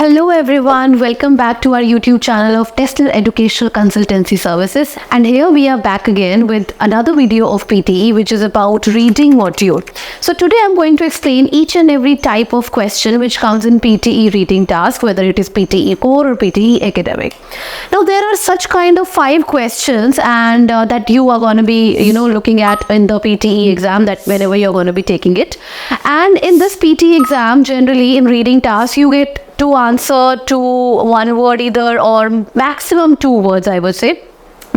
Hello everyone, welcome back to our YouTube channel of Tesla Educational Consultancy Services, and here we are back again with another video of PTE which is about reading module. So today I'm going to explain each and every type of question which comes in PTE reading task, whether it is PTE core or PTE academic. Now there are such kind of 5 questions and that you are going to be looking at in the PTE exam, that whenever you're going to be taking it. And in this PTE exam, generally in reading task you get to answer to one word either, or maximum 2 words, I would say,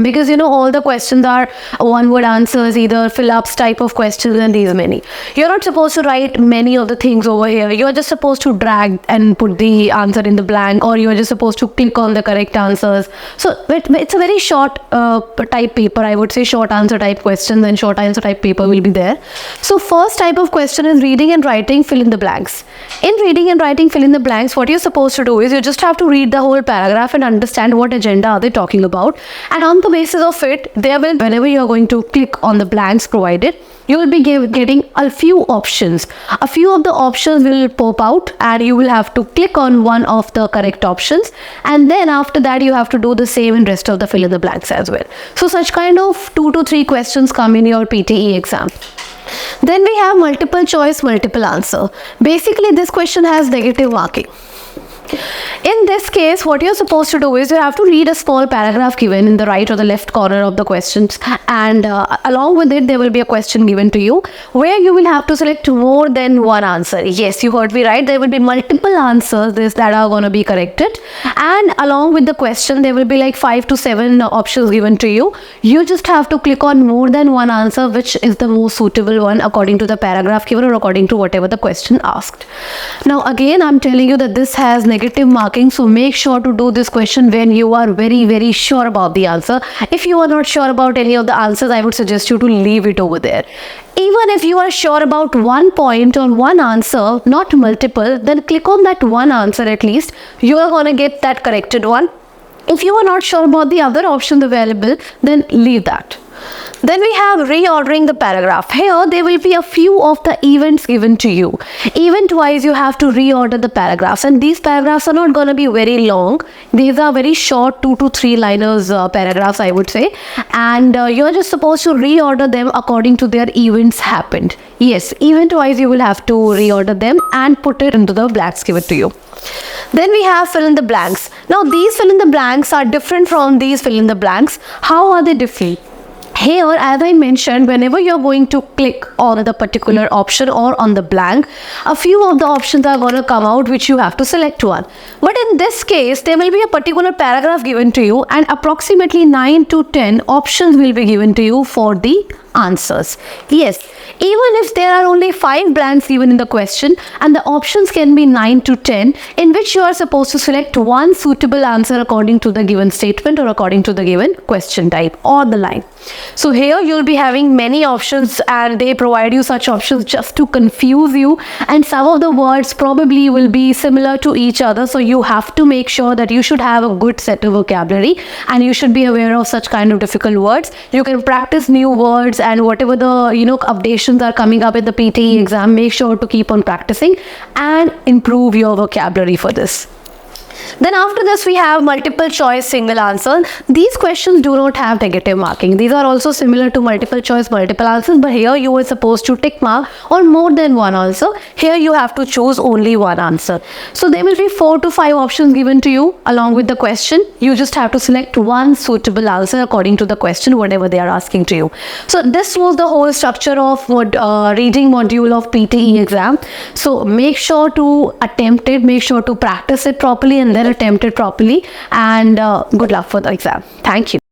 because all the questions are one word answers, either fill-ups type of questions, and these many. You're not supposed to write many of the things over here. You're just supposed to drag and put the answer in the blank, or you're just supposed to click on the correct answers. So it's a very short type paper, I would say. Short answer type questions and short answer type paper will be there. So first type of question is reading and writing fill in the blanks. In reading and writing fill in the blanks, what you're supposed to do is you just have to read the whole paragraph and understand what agenda are they talking about, and on the basis of it, whenever you're going to click on the blanks provided, you will be getting a few options. A few of the options will pop out and you will have to click on one of the correct options, and then after that you have to do the same in rest of the fill in the blanks as well. So such kind of 2 to 3 questions come in your PTE exam. Then we have multiple choice, multiple answer. Basically this question has negative marking. In this case, what you're supposed to do is you have to read a small paragraph given in the right or the left corner of the questions, and along with it there will be a question given to you where you will have to select more than one answer. Yes, you heard me right. There will be multiple answers that are going to be corrected, and along with the question there will be like 5 to 7 options given to you. You just have to click on more than one answer, which is the most suitable one according to the paragraph given or according to whatever the question asked. Now again, I'm telling you that this has negative marking, so make sure to do this question when you are very sure about the answer. If you are not sure about any of the answers, I would suggest you to leave it over there. Even if you are sure about one point or one answer, not multiple, then click on that one answer. At least you are going to get that corrected one. If you are not sure about the other options available, then leave that. Then we have reordering the paragraph. Here there will be a few of the events given to you. Event wise you have to reorder the paragraphs, and these paragraphs are not going to be very long. These are very short 2 to 3 liners paragraphs, I would say, and you're just supposed to reorder them according to their events happened. Yes, event wise you will have to reorder them and put it into the blanks given to you. Then we have fill in the blanks. Now these fill in the blanks are different from these fill in the blanks. How are they different? Here, as I mentioned, whenever you're going to click on the particular option or on the blank, a few of the options are going to come out which you have to select one. But in this case, there will be a particular paragraph given to you and approximately 9 to 10 options will be given to you for the answers. Yes, even if there are only 5 blanks given in the question and the options can be 9 to 10, in which you are supposed to select one suitable answer according to the given statement or according to the given question type or the line. So here you'll be having many options, and they provide you such options just to confuse you, and some of the words probably will be similar to each other, so you have to make sure that you should have a good set of vocabulary and you should be aware of such kind of difficult words. You can practice new words, and whatever the updations are coming up in the PTE exam, make sure to keep on practicing and improve your vocabulary for this. Then after this we have multiple choice single answer. These questions do not have negative marking. These are also similar to multiple choice multiple answers, but here you are supposed to tick mark on more than one answer. Here you have to choose only one answer. So there will be 4 to 5 options given to you along with the question. You just have to select one suitable answer according to the question, whatever they are asking to you. So this was the whole structure of reading module of PTE exam. So make sure to attempt it, make sure to practice it properly and then attempt it properly, and good luck for the exam. Thank you.